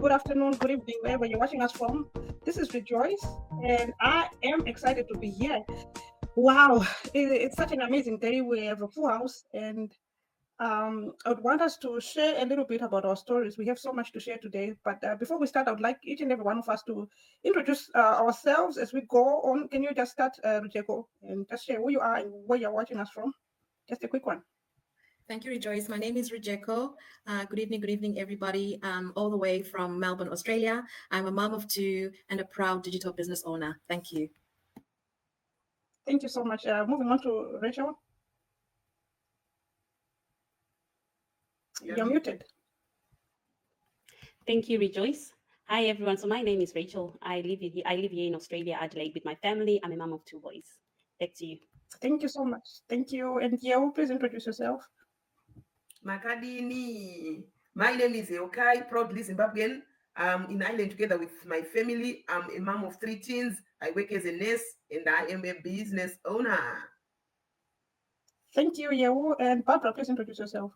good afternoon, good evening, wherever you're watching us from. This is Rejoice, and I am excited to be here. Wow, it's such an amazing day. We have a full house, and I would want us to share a little bit about our stories. We have so much to share today, but before we start, I would like each and every one of us to introduce ourselves as we go on. Can you just start, Rujeko, and just share who you are and where you're watching us from? Just a quick one. Thank you, Rejoice. My name is Rujeko. Good evening, everybody. All the way from Melbourne, Australia. I'm a mom of two and a proud digital business owner. Thank you. Thank you so much. Moving on to Rachel. You're muted. Thank you, Rejoice. Hi, everyone. So my name is Rachel. I live here in Australia, Adelaide, with my family. I'm a mom of two boys. Back to you. Thank you so much. Thank you. And Yeo, please introduce yourself. Makadini. My name is Eokai, proudly Zimbabwean. I'm in Ireland together with my family. I'm a mom of three teens. I work as a nurse and I am a business owner. Thank you, Yeo. And Barbara, please introduce yourself.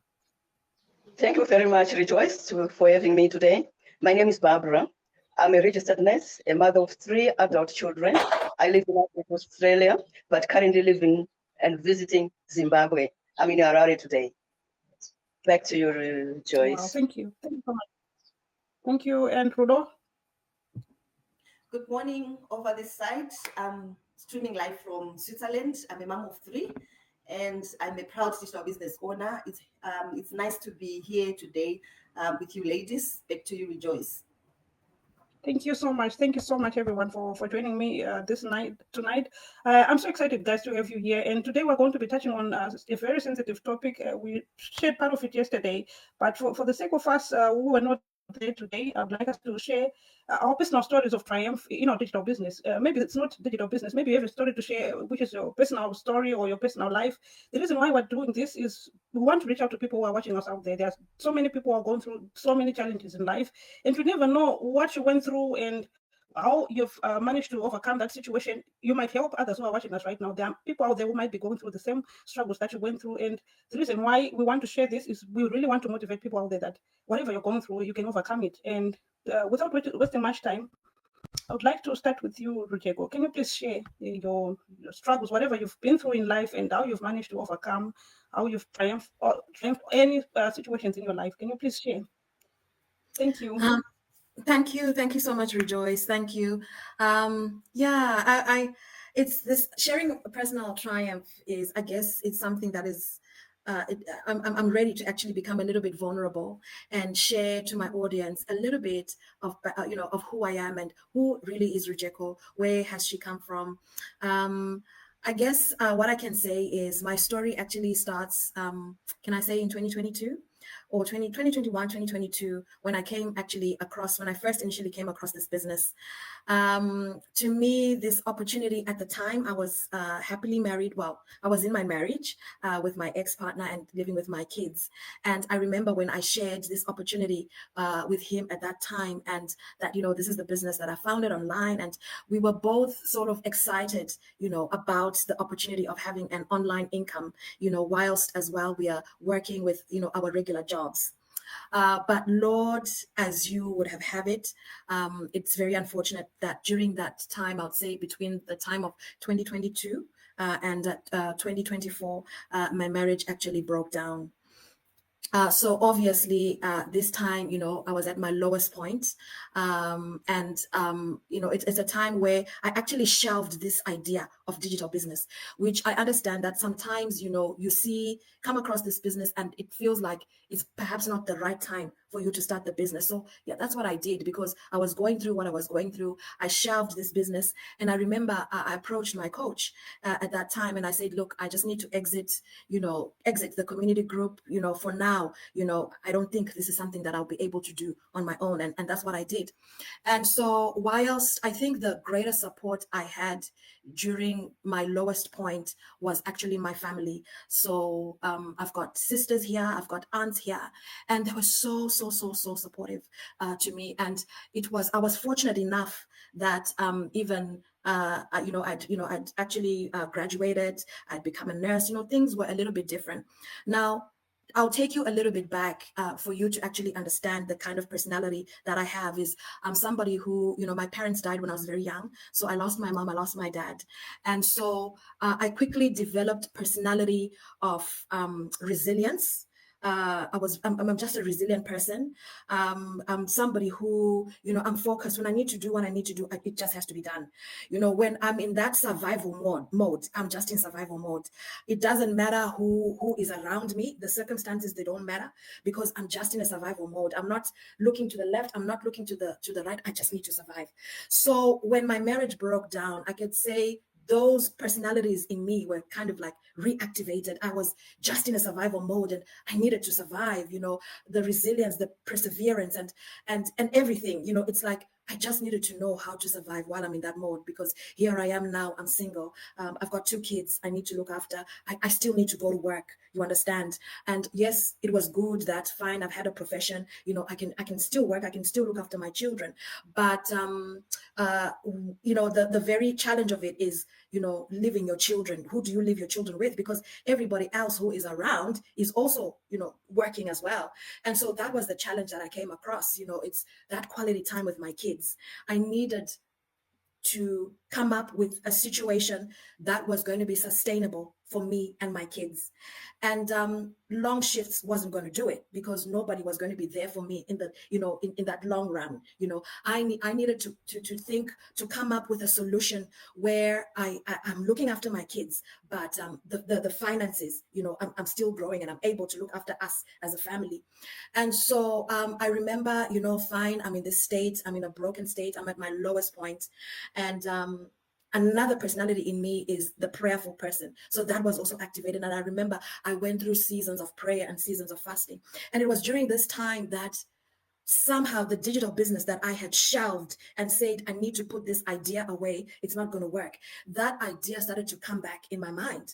Thank you very much, Rejoice, for having me today. My name is Barbara. I'm a registered nurse, a mother of three adult children. I live in Australia, but currently living and visiting Zimbabwe. I'm in Harare today. Back to you, Rejoice. Wow, thank you. Thank you so much. Thank you. And Rudo? Good morning over this side. I'm streaming live from Switzerland. I'm a mom of three, and I'm a proud digital business owner. It's nice to be here today with you ladies. Back to you, Rejoice. Thank you so much. Thank you so much, everyone, for joining me tonight. I'm so excited, guys, to have you here. And today we're going to be touching on a very sensitive topic. We shared part of it yesterday, but for the sake of us who were not there today, I'd like us to share our personal stories of triumph in our digital business. Maybe it's not digital business. Maybe you have a story to share, which is your personal story or your personal life. The reason why we're doing this is we want to reach out to people who are watching us out there. There's so many people who are going through so many challenges in life, and you never know what you went through and how you've managed to overcome that situation. You might help others who are watching us right now. There are people out there who might be going through the same struggles that you went through. And the reason why we want to share this is we really want to motivate people out there that whatever you're going through, you can overcome it. And without wasting much time, I would like to start with you, Rujeko. Can you please share your struggles, whatever you've been through in life, and how you've managed to overcome, how you've triumphed any situations in your life? Can you please share? Thank you. Thank you so much, Rejoice. Thank you. I it's this sharing a personal triumph is, I guess, it's something that is. I'm ready to actually become a little bit vulnerable and share to my audience a little bit of of who I am and who really is Rujeko. Where has she come from? I guess what I can say is my story actually starts. Can I say in 2022? Or 2021, 2022, when I first initially came across this business. To me, this opportunity at the time, I was happily married. Well, I was in my marriage with my ex-partner and living with my kids. And I remember when I shared this opportunity with him at that time, and that, this is the business that I founded online. And we were both sort of excited, about the opportunity of having an online income, whilst as well we are working with, our regular jobs. But Lord, as you would have it, it's very unfortunate that during that time, I would say between the time of 2022 and 2024, my marriage actually broke down. So obviously, this time, I was at my lowest point. It's a time where I actually shelved this idea of digital business, which I understand that sometimes, you come across this business and it feels like it's perhaps not the right time for you to start the business. So yeah, that's what I did because I was going through what I was going through. I shelved this business. And I remember I approached my coach at that time and I said, look, I just need to exit the community group, for now. I don't think this is something that I'll be able to do on my own. And that's what I did. And so whilst I think the greatest support I had during my lowest point was actually my family. So I've got sisters here, I've got aunts here, and they were so supportive to me. And I was fortunate enough that I'd actually graduated, I'd become a nurse, things were a little bit different. Now, I'll take you a little bit back for you to actually understand the kind of personality that I have. Is I'm somebody who, my parents died when I was very young. So I lost my mom, I lost my dad. And so I quickly developed personality of resilience. I'm just a resilient person. I'm somebody who, I'm focused. When I need to do what I need to do, it just has to be done. When I'm in that survival mode, I'm just in survival mode. It doesn't matter who is around me. The circumstances, they don't matter, because I'm just in a survival mode. I'm not looking to the left. I'm not looking to the right. I just need to survive. So when my marriage broke down, I could say those personalities in me were kind of like reactivated. I was just in a survival mode and I needed to survive, the resilience, the perseverance, and everything. It's like I just needed to know how to survive while I'm in that mode, because here I am now, I'm single. I've got 2 kids I need to look after. I still need to go to work, you understand? And yes, it was good that fine, I've had a profession, I can still work, I can still look after my children. But, the very challenge of it is, leaving your children. Who do you leave your children with? Because everybody else who is around is also, working as well. And so that was the challenge that I came across. It's that quality time with my kids. I needed to come up with a situation that was going to be sustainable for me and my kids. And long shifts wasn't going to do it, because nobody was going to be there for me in the, in that long run. I needed to think, to come up with a solution where I'm looking after my kids, but the finances, I'm still growing and I'm able to look after us as a family. And so I remember, fine, I'm in this state, I'm in a broken state, I'm at my lowest point. And another personality in me is the prayerful person. So that was also activated. And I remember I went through seasons of prayer and seasons of fasting. And it was during this time that somehow the digital business that I had shelved and said, I need to put this idea away, it's not going to work, that idea started to come back in my mind.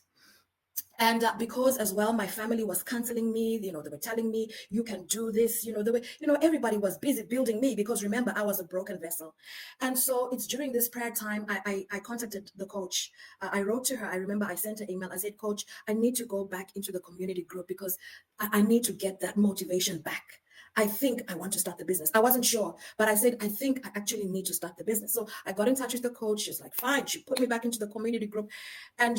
And because as well, my family was counseling me, they were telling me, you can do this, the way, everybody was busy building me, because remember, I was a broken vessel. And so it's during this prayer time, I contacted the coach. I wrote to her. I remember I sent her email. I said, Coach, I need to go back into the community group, because I need to get that motivation back. I think I want to start the business. I wasn't sure, but I said, I think I actually need to start the business. So I got in touch with the coach. She's like, fine. She put me back into the community group. And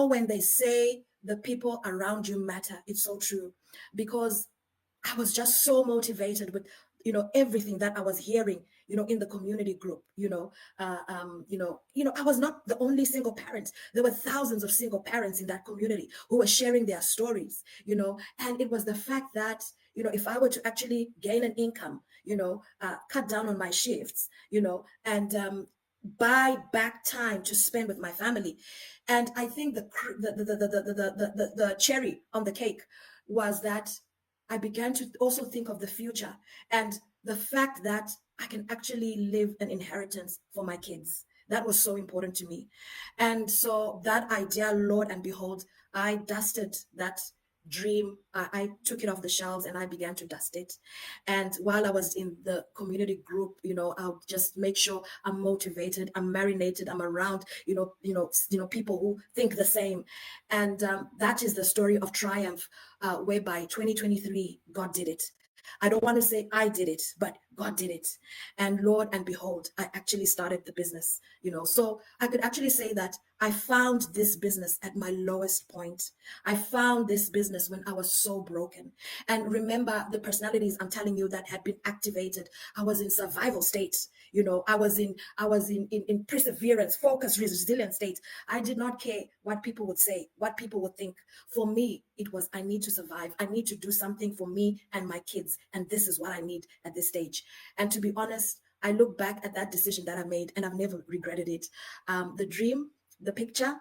when they say the people around you matter, it's so true, because I was just so motivated with, everything that I was hearing, in the community group, I was not the only single parent. There were thousands of single parents in that community who were sharing their stories, and it was the fact that, if I were to actually gain an income, cut down on my shifts, and buy back time to spend with my family. And I think the cherry on the cake was that I began to also think of the future and the fact that I can actually leave an inheritance for my kids. That was so important to me. And so that idea, Lord and behold, I dusted that dream. I took it off the shelves and I began to dust it. And while I was in the community group, I'll just make sure I'm motivated, I'm marinated, I'm around, people who think the same. And that is the story of triumph, whereby 2023, God did it. I don't want to say I did it, but God did it. And Lord and behold, I actually started the business, So I could actually say that I found this business at my lowest point. I found this business when I was so broken. And remember the personalities I'm telling you that had been activated. I was in survival state. I was in perseverance, focus, resilient state. I did not care what people would say, what people would think. For me, it was, I need to survive. I need to do something for me and my kids. And this is what I need at this stage. And to be honest, I look back at that decision that I made and I've never regretted it. The dream, the picture,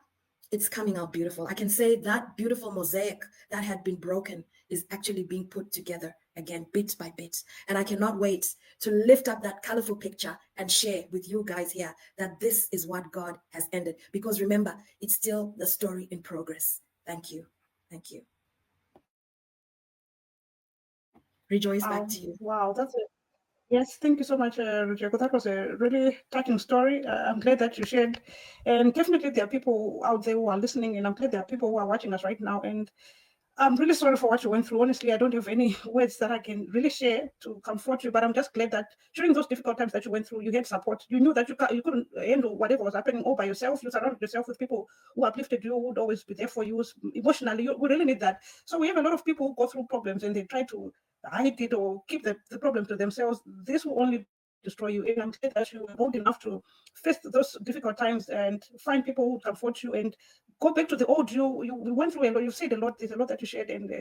it's coming out beautiful. I can say that beautiful mosaic that had been broken is actually being put together again, bit by bit. And I cannot wait to lift up that colorful picture and share with you guys here that this is what God has ended. Because remember, it's still the story in progress. Thank you. Thank you. Rejoice, back to you. Wow, that's it. Yes, thank you so much, Rojeko. That was a really touching story. I'm glad that you shared. And definitely there are people out there who are listening, and I'm glad there are people who are watching us right now. And I'm really sorry for what you went through. Honestly, I don't have any words that I can really share to comfort you, but I'm just glad that during those difficult times that you went through, you had support. You knew that you couldn't handle whatever was happening all by yourself. You surrounded yourself with people who uplifted you, who would always be there for you emotionally. We really need that. So we have a lot of people who go through problems and they try to hide it or keep the problem to themselves. This will only destroy you. And I'm glad that you were bold enough to face those difficult times and find people who comfort you and go back to the old you. You went through a lot. You've said a lot. There's a lot that you shared, and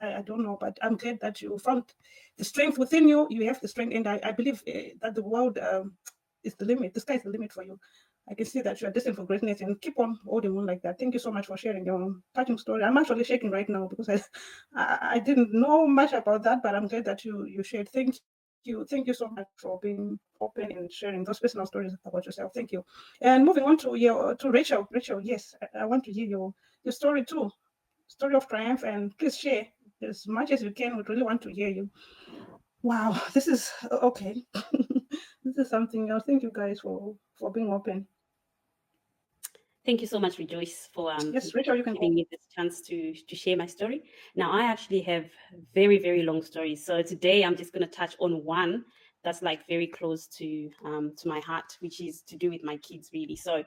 I don't know, but I'm glad that you found the strength within you. You have the strength, and I believe that the world is the limit. The sky is the limit for you. I can see that you are destined for greatness, and keep on holding on like that. Thank you so much for sharing your touching story. I'm actually shaking right now because I didn't know much about that, but I'm glad that you shared. Thank you so much for being open and sharing those personal stories about yourself. Thank you. And moving on to Rachel. Rachel, yes, I want to hear your story too, story of triumph, and please share as much as you can. We really want to hear you. Wow, this is okay. This is something else. Thank you guys for being open. Thank you so much, Rejoice, for Yes, Rachel, you can giving go. me this chance to share my story. Now, I actually have very, very long stories. So today I'm just going to touch on one that's like very close to my heart, which is to do with my kids, really. So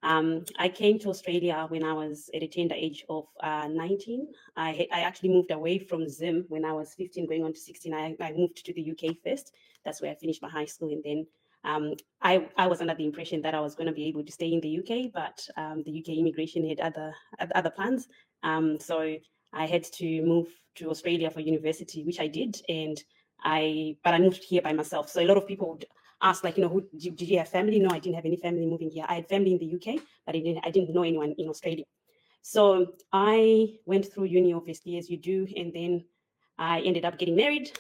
I came to Australia when I was at a tender age of 19. I actually moved away from Zim when I was 15, going on to 16. I moved to the UK first. That's where I finished my high school. And then I was under the impression that I was going to be able to stay in the UK, but the UK immigration had other plans. So I had to move to Australia for university, which I did. But I moved here by myself. So a lot of people would ask, like, did you have family? No, I didn't have any family moving here. I had family in the UK, but I didn't know anyone in Australia. So I went through uni, obviously, as you do, and then I ended up getting married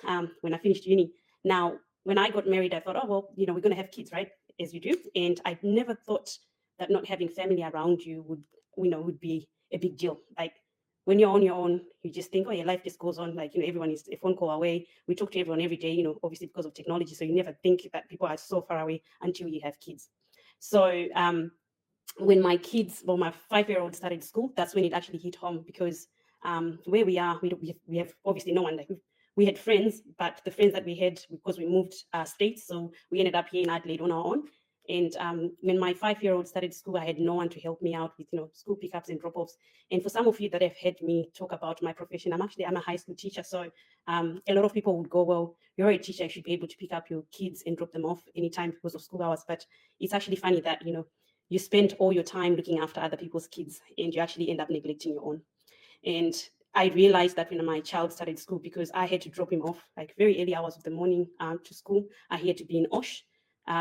when I finished uni. Now, when I got married, I thought, oh, well, we're going to have kids, right? As you do. And I never thought that not having family around you would be a big deal. Like, when you're on your own, you just think, oh, your life just goes on. Like, everyone is a phone call away. We talk to everyone every day, obviously because of technology. So you never think that people are so far away until you have kids. So when my 5-year-old started school, that's when it actually hit home, because where we are, we have obviously no one. Like, we had friends, but the friends that we had, because we moved states, so we ended up here in Adelaide on our own. And when my 5-year-old started school, I had no one to help me out with, school pickups and drop-offs. And for some of you that have heard me talk about my profession, I'm a high school teacher. So a lot of people would go, well, you're a teacher, you should be able to pick up your kids and drop them off anytime because of school hours. But it's actually funny that, you spend all your time looking after other people's kids and you actually end up neglecting your own. And I realized that when my child started school, because I had to drop him off like very early hours of the morning to school. I had to be in OSH,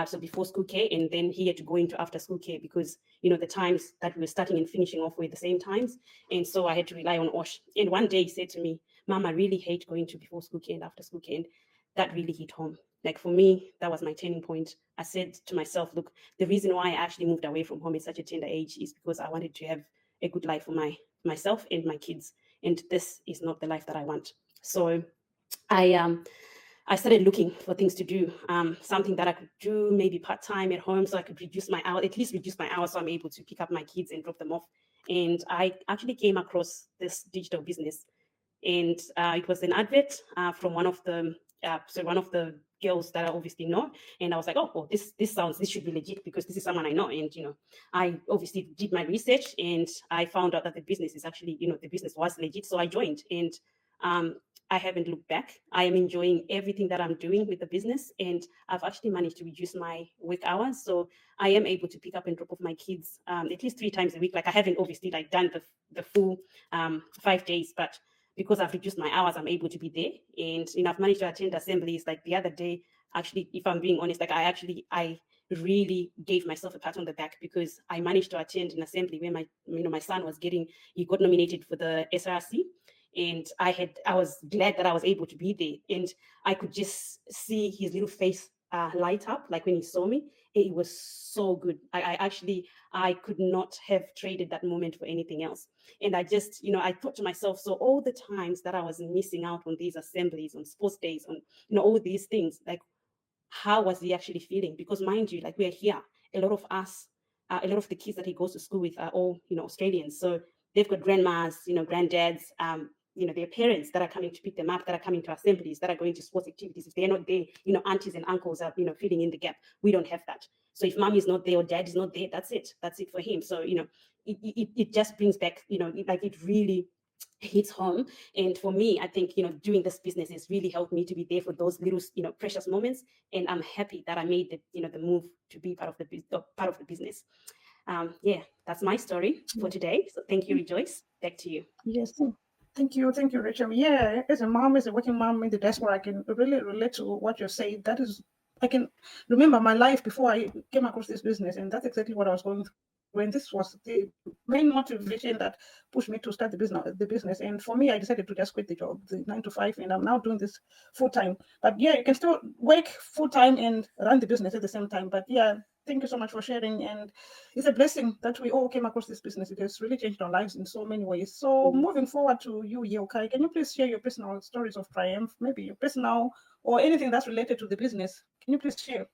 so before school care, and then he had to go into after school care because, the times that we were starting and finishing off were the same times. And so I had to rely on OSH. And one day he said to me, Mom, I really hate going to before school care and after school care. And that really hit home. Like, for me, that was my turning point. I said to myself, look, the reason why I actually moved away from home at such a tender age is because I wanted to have a good life for myself and my kids. And this is not the life that I want. So I started looking for things to do, something that I could do maybe part-time at home, so I could reduce my hours, so I'm able to pick up my kids and drop them off. And I actually came across this digital business, and it was an advert from one of the girls that I obviously know. And I was like, oh, this should be legit, because this is someone I know. And, I obviously did my research and I found out that the business is actually, the business was legit. So I joined, and I haven't looked back. I am enjoying everything that I'm doing with the business, and I've actually managed to reduce my work hours. So I am able to pick up and drop off my kids at least 3 times a week. Like, I haven't obviously done the full 5 days, but because I've reduced my hours, I'm able to be there. And, I've managed to attend assemblies. Like, the other day, actually, if I'm being honest, like, I really gave myself a pat on the back, because I managed to attend an assembly where my son he got nominated for the SRC. And I was glad that I was able to be there. And I could just see his little face light up, like, when he saw me. It was so good. I could not have traded that moment for anything else. And I just, I thought to myself, so all the times that I was missing out on these assemblies, on sports days, on, all these things, like, how was he actually feeling? Because, mind you, like, we're here, a lot of us, a lot of the kids that he goes to school with are all, Australians. So they've got grandmas, granddads, their parents that are coming to pick them up, that are coming to assemblies, that are going to sports activities. If they're not there, aunties and uncles are, filling in the gap. We don't have that. So if mom is not there or dad is not there, that's it. That's it for him. So, it just brings back, it really hits home. And for me, I think, doing this business has really helped me to be there for those little, precious moments. And I'm happy that I made the move to be part of the business. That's my story for today. So thank you, Rejoice. Back to you. Yes, thank you, Rachel. Yeah, as a mom, as a working mom in the diaspora, I can really relate to what you're saying. That is, I can remember my life before I came across this business, and that's exactly what I was going through. When this was the main motivation that pushed me to start the business. And for me, I decided to just quit the job, the 9 to 5, and I'm now doing this full time. But yeah, you can still work full time and run the business at the same time. But yeah, thank you so much for sharing. And it's a blessing that we all came across this business. It has really changed our lives in so many ways. So moving forward to you, Yokai, can you please share your personal stories of triumph, maybe your personal or anything that's related to the business? Can you please share?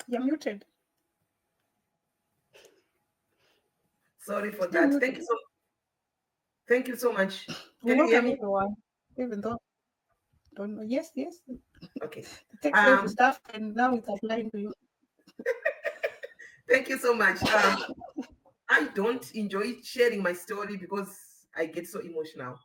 You're muted. Sorry for Still that. muted. Thank you so much. Can you Welcome, hear me? everyone. Even though don't know. Yes. Okay. The tech savvy stuff, and now it's applying to you. Thank you so much. I don't enjoy sharing my story because I get so emotional.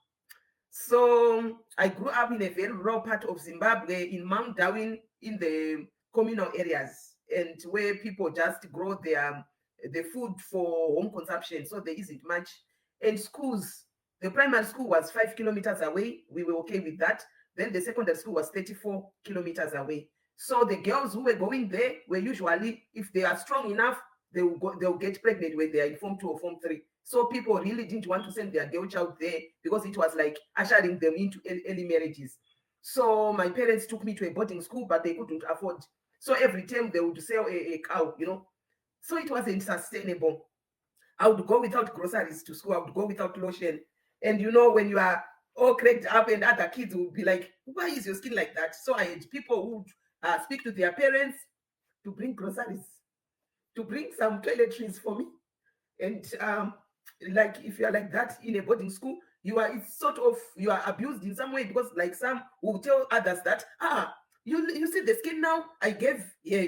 So I grew up in a very rural part of Zimbabwe, in Mount Darwin, in the communal areas, and where people just grow the food for home consumption. So there isn't much. And schools, the primary school was 5 kilometers away. We were okay with that. Then the secondary school was 34 kilometers away. So the girls who were going there were usually, if they are strong enough, they'll get pregnant when they are in Form 2 or Form 3. So people really didn't want to send their girl child there because it was like ushering them into early marriages. So my parents took me to a boarding school, but they couldn't afford. So every time they would sell a cow, So it wasn't sustainable. I would go without groceries to school. I would go without lotion. And when you are all cracked up and other kids would be like, why is your skin like that? So I had people who would speak to their parents to bring groceries, to bring some toiletries for me. And like if you are like that in a boarding school, you are abused in some way, because like some will tell others that you see the skin now, I gave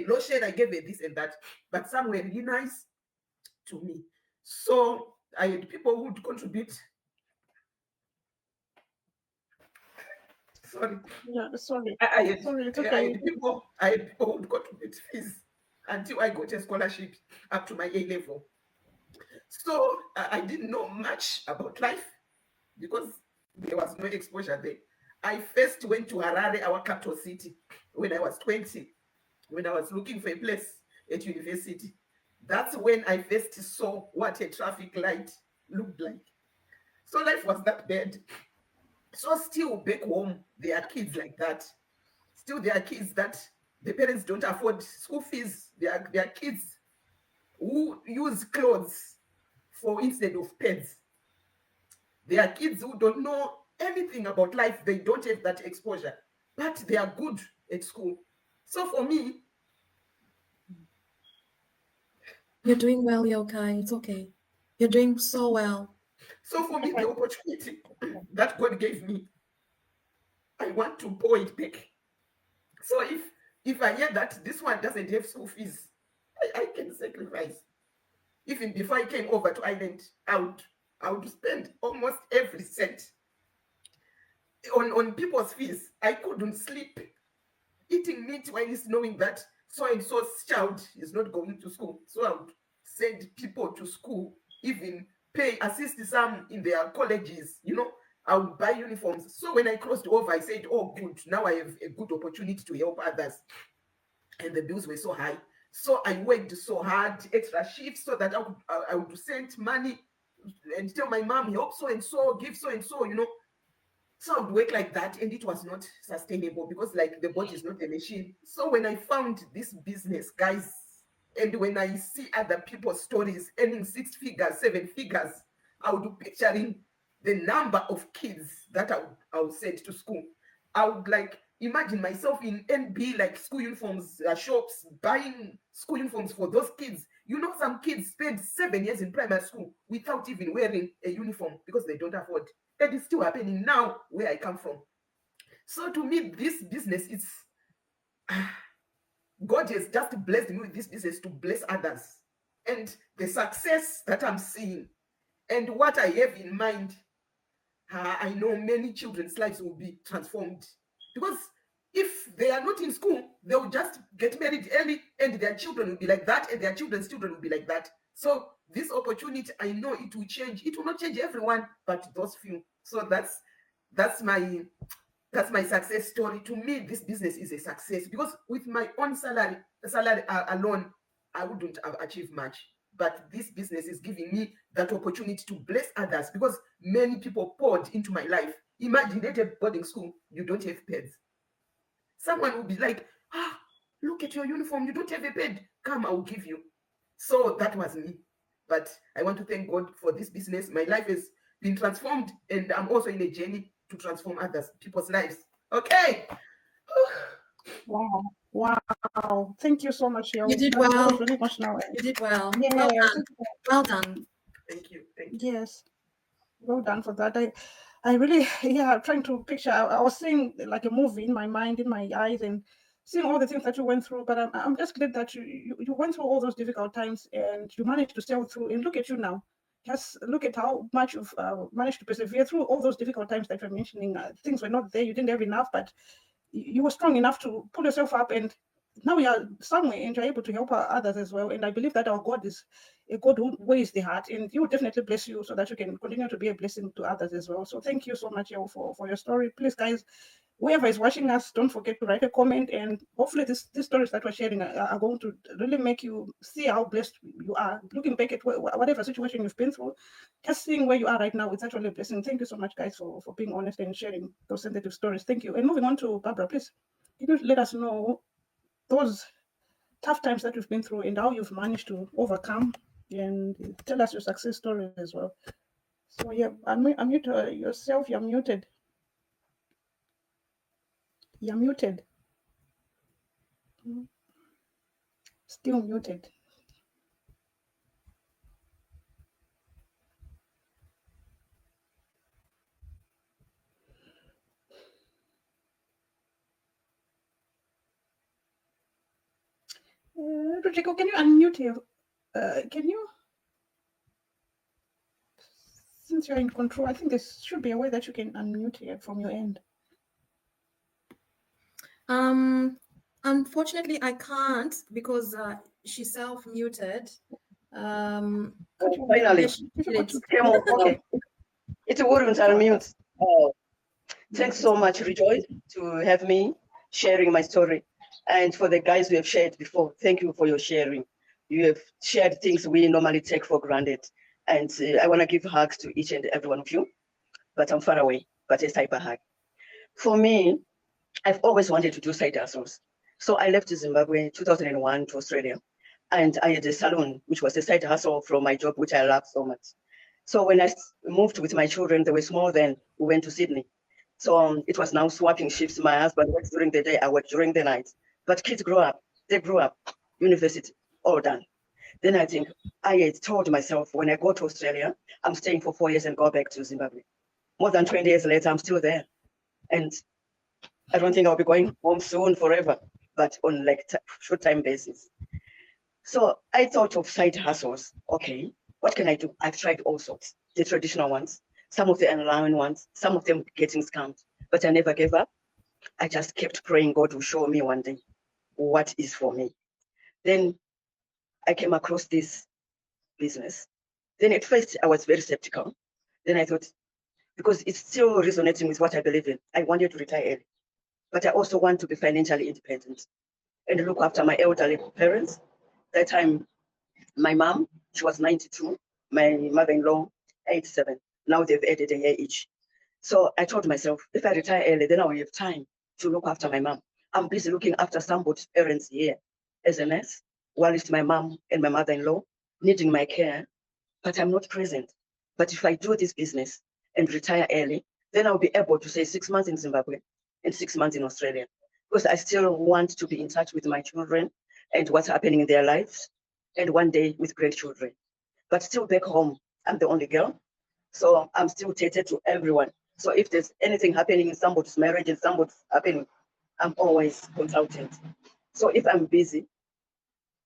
lotion, I gave this and that, but some were really nice to me. So I had people who would contribute. Sorry. Yeah, sorry. I had, Sorry, it's I okay. had people who would contribute fees until I got a scholarship up to my A level. So I didn't know much about life because there was no exposure there. I first went to Harare, our capital city, when I was 20, when I was looking for a place at university. That's when I first saw what a traffic light looked like. So life was that bad. So still back home, there are kids like that. Still there are kids that the parents don't afford school fees. There are kids who use clothes instead of pets. There are kids who don't know anything about life. They don't have that exposure, but they are good at school. So for me, You're doing well, Yokai. It's okay. You're doing so well. So for me, the opportunity that God gave me, I want to pour it back. So if I hear that this one doesn't have school fees, I can sacrifice. Even before I came over to Ireland, I would spend almost every cent on people's fees. I couldn't sleep eating meat while it's knowing that so and so's child is not going to school. So I would send people to school, even assist some in their colleges, I would buy uniforms. So when I crossed over, I said, oh, good, now I have a good opportunity to help others. And the bills were so high. So I worked so hard, extra shifts, so that I would send money and tell my mom, help so and so, give so and so, So I would work like that, and it was not sustainable because like the body is not a machine. So when I found this business, guys, and when I see other people's stories earning 6 figures, 7 figures, I would be picturing the number of kids that I would send to school. I would like imagine myself in NB, like school uniforms shops, buying school uniforms for those kids You know, some kids spend 7 years in primary school without even wearing a uniform because they don't afford. That is still happening now where I come from. So to me, this business, it's God has just blessed me with this business to bless others. And the success that I'm seeing and what I have in mind, I know many children's lives will be transformed. Because if they are not in school, they'll just get married early and their children will be like that and their children's children will be like that. So this opportunity, I know it will change. It will not change everyone, but those few. So that's my success story. To me, this business is a success because with my own salary alone, I wouldn't have achieved much. But this business is giving me that opportunity to bless others because many people poured into my life. Imagine at a boarding school, you don't have pads. Someone will be like, look at your uniform, you don't have a pad. Come, I'll give you. So that was me. But I want to thank God for this business. My life has been transformed, and I'm also in a journey to transform others, people's lives. Okay. Wow. Thank you so much. You did That well. was really emotional. You did well. Yeah, Well done. Well done. Thank you. Yes. Well done for that. I really, trying to picture. I was seeing like a movie in my mind, in my eyes, and seeing all the things that you went through. But I'm just glad that you went through all those difficult times and you managed to sail through. And look at you now. Just look at how much you've managed to persevere through all those difficult times that you're mentioning. Things were not there. You didn't have enough, but you were strong enough to pull yourself up, and now we are somewhere and you're able to help others as well. And I believe that our God is a God who weighs the heart, and He will definitely bless you so that you can continue to be a blessing to others as well. So thank you so much, Yao, for your story. Please, guys, whoever is watching us, don't forget to write a comment, and hopefully these stories that we're sharing are going to really make you see how blessed you are. Looking back at whatever situation you've been through, just seeing where you are right now, it's actually a blessing. Thank you so much, guys, for being honest and sharing those sensitive stories. Thank you. And moving on to Barbara, please, can you let us know those tough times that you've been through and how you've managed to overcome, and tell us your success story as well. So unmute yourself. You're muted. You're muted. Still muted. Rodrigo, can you unmute here? Can you? Since you're in control, I think there should be a way that you can unmute here from your end. Unfortunately, I can't because she's self-muted. Finally, It's okay. It wouldn't unmute. Thanks so much, Rejoice, to have me sharing my story. And for the guys who have shared before, thank you for your sharing. You have shared things we normally take for granted. And I want to give hugs to each and every one of you, but I'm far away, but a cyber hug. For me, I've always wanted to do side hustles. So I left Zimbabwe in 2001 to Australia, and I had a salon, which was a side hustle from my job, which I loved so much. So when I moved with my children, they were small then, we went to Sydney. So it was now swapping shifts. My husband works during the day, I work during the night. But kids grow up, they grew up, university, all done. Then I think I had told myself when I go to Australia, I'm staying for 4 years and go back to Zimbabwe. More than 20 years later, I'm still there. And I don't think I'll be going home soon forever, but on like short time basis. So I thought of side hustles. Okay, what can I do? I've tried all sorts, the traditional ones, some of the online ones, some of them getting scammed, but I never gave up. I just kept praying God will show me one day what is for me. Then I came across this business. Then at first I was very skeptical. Then I thought, because it's still resonating with what I believe in, I wanted to retire early, but I also want to be financially independent and look after my elderly parents. That time, my mom, she was 92, my mother-in-law, 87. Now they've added a year each. So I told myself, if I retire early, then I will have time to look after my mom. I'm busy looking after somebody's parents here as a nurse, while it's my mom and my mother-in-law needing my care, but I'm not present. But if I do this business and retire early, then I'll be able to say 6 months in Zimbabwe and 6 months in Australia, because I still want to be in touch with my children and what's happening in their lives. and one day with grandchildren. But still back home, I'm the only girl. So I'm still tethered to everyone. So if there's anything happening in somebody's marriage and somebody's happening, I'm always consultant. So if I'm busy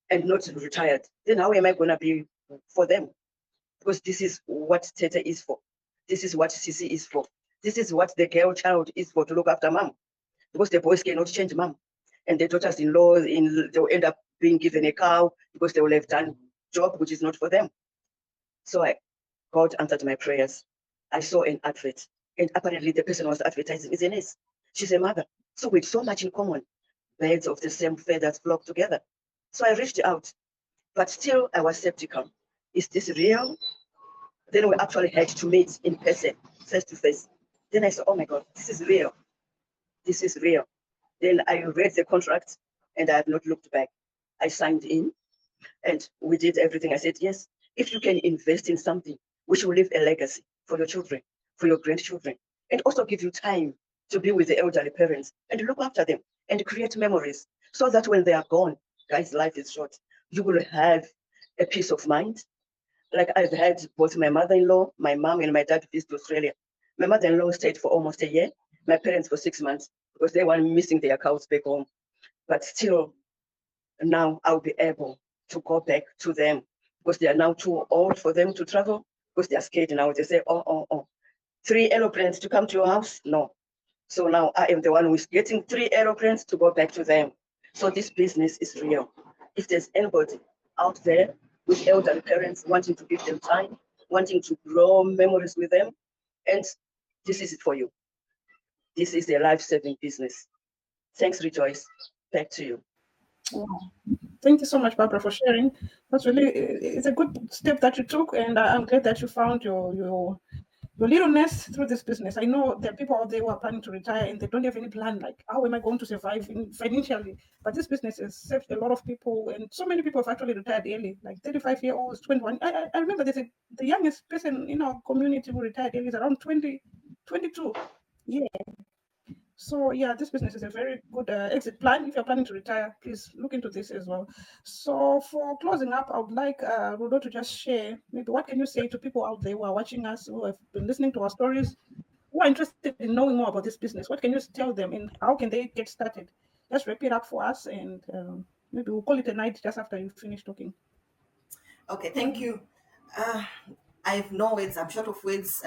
and not retired, then how am I going to be for them? Because this is what Tete is for. This is what Sisi is for. This is what the girl child is for, to look after mom. Because the boys cannot change mom. And the daughters-in-law, they'll end up being given a cow because they will have done job which is not for them. So God answered my prayers. I saw an advert, and apparently the person was advertising is a nurse. She's a mother. So with so much in common, birds of the same feathers flock together. So I reached out, but still I was skeptical. Is this real? Then we actually had to meet in person, face to face. Then I said, oh my God, this is real. This is real. Then I read the contract and I have not looked back. I signed in and we did everything. I said, yes, if you can invest in something which will leave a legacy for your children, for your grandchildren, and also give you time to be with the elderly parents and look after them and create memories so that when they are gone, guys, life is short. You will have a peace of mind. Like I've had both my mother-in-law, my mom, and my dad visit Australia. My mother-in-law stayed for almost a year, my parents for 6 months because they were missing their cows back home. But still, now I'll be able to go back to them because they are now too old for them to travel because they are scared now. They say, oh, 3 aeroplanes to come to your house? No. So now I am the one who is getting 3 aeroplanes to go back to them. So this business is real. If there's anybody out there with elderly parents wanting to give them time, wanting to grow memories with them, and this is it for you. This is a life-saving business. Thanks, Rejoice. Back to you. Wow. Thank you so much, Barbara, for sharing. That's really, it's a good step that you took, and I'm glad that you found your littleness through this business. I know there are people out there who are planning to retire and they don't have any plan, like how am I going to survive financially? But this business has saved a lot of people, and so many people have actually retired early, like 35-year-olds, 21. I remember the youngest person in our community who retired early is around 20, 22. Yeah. So yeah, this business is a very good exit plan. If you're planning to retire, please look into this as well. So for closing up, I would like Rudo to just share maybe what can you say to people out there who are watching us, who have been listening to our stories, who are interested in knowing more about this business. What can you tell them and how can they get started? Just wrap it up for us, and maybe we'll call it a night just after you finish talking. Okay, thank you. I have no words. I'm short of words.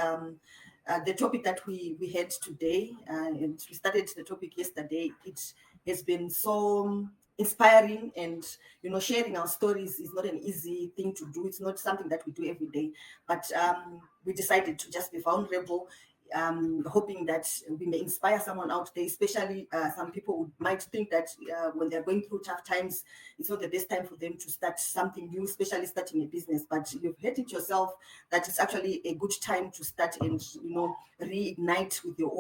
The topic that we had today, and we started the topic yesterday, it has been so inspiring, and sharing our stories is not an easy thing to do. It's not something that we do every day, but we decided to just be vulnerable, hoping that we may inspire someone out there, especially some people who might think that when they're going through tough times, it's not the best time for them to start something new, especially starting a business. But you've heard it yourself that it's actually a good time to start and reignite with your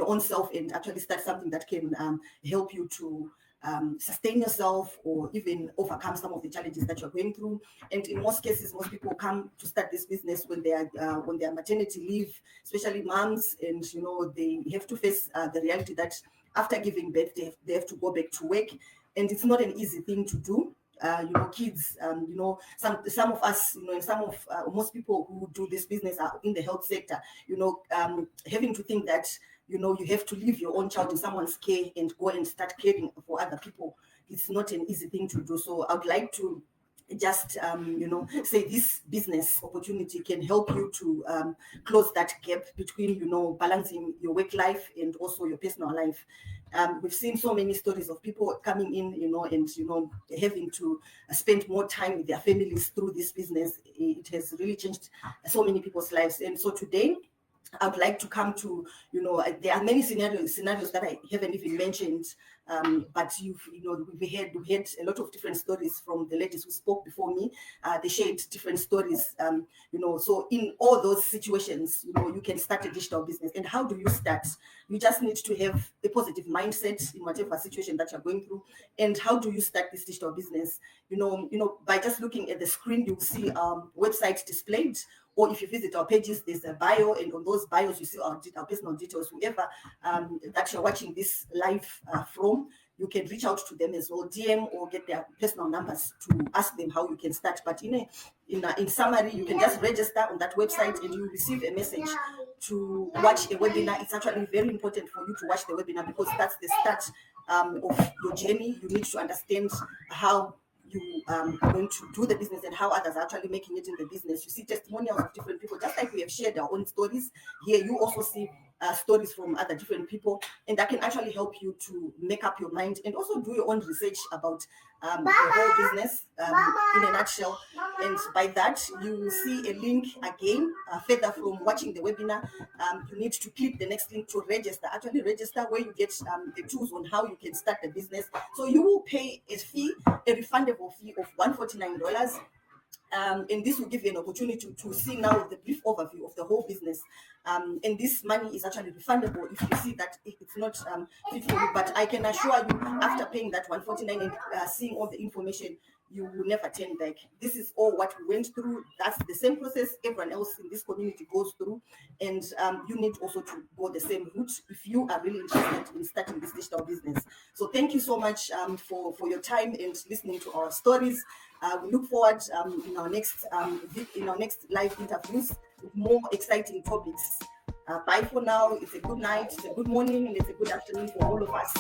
own self and actually start something that can help you to sustain yourself or even overcome some of the challenges that you're going through. And in most cases, most people come to start this business when they are maternity leave, especially moms, and they have to face the reality that after giving birth, they have to go back to work, and it's not an easy thing to do. Kids, some of us, and some of most people who do this business are in the health sector, having to think that, you have to leave your own child in someone's care and go and start caring for other people. It's not an easy thing to do. So I would like to just, say this business opportunity can help you to close that gap between, balancing your work life and also your personal life. We've seen so many stories of people coming in, and, having to spend more time with their families through this business. It has really changed so many people's lives. And so today, I would like to come to, there are many scenarios that I haven't even mentioned, but we had a lot of different stories from the ladies who spoke before me. They shared different stories, so in all those situations, you can start a digital business. And how do you start? You just need to have a positive mindset in whatever situation that you're going through. And how do you start this digital business? By just looking at the screen, you'll see websites displayed. Or if you visit our pages, there's a bio, and on those bios, you see our personal details. Whoever that you're watching this live from, you can reach out to them as well, DM or get their personal numbers to ask them how you can start. But in summary, you can just register on that website and you receive a message to watch a webinar. It's actually very important for you to watch the webinar because that's the start of your journey. You need to understand how you are going to do the business and how others are actually making it in the business. You see testimonials of different people, just like we have shared our own stories. Here you also see stories from other different people, and that can actually help you to make up your mind and also do your own research about the whole business in a nutshell. And by that, you will see a link again further from watching the webinar. You need to click the next link to register, actually register, where you get the tools on how you can start the business. So you will pay a fee, a refundable fee of $149. And this will give you an opportunity to see now the brief overview of the whole business. And this money is actually refundable if you see that it's not fit for you. But I can assure you, after paying that $149 and seeing all the information, you will never turn back. This is all what we went through. That's the same process everyone else in this community goes through. And you need also to go the same route if you are really interested in starting this digital business. So thank you so much for your time and listening to our stories. We look forward in our next live interviews with more exciting topics. Bye for now. It's a good night, it's a good morning, and it's a good afternoon for all of us.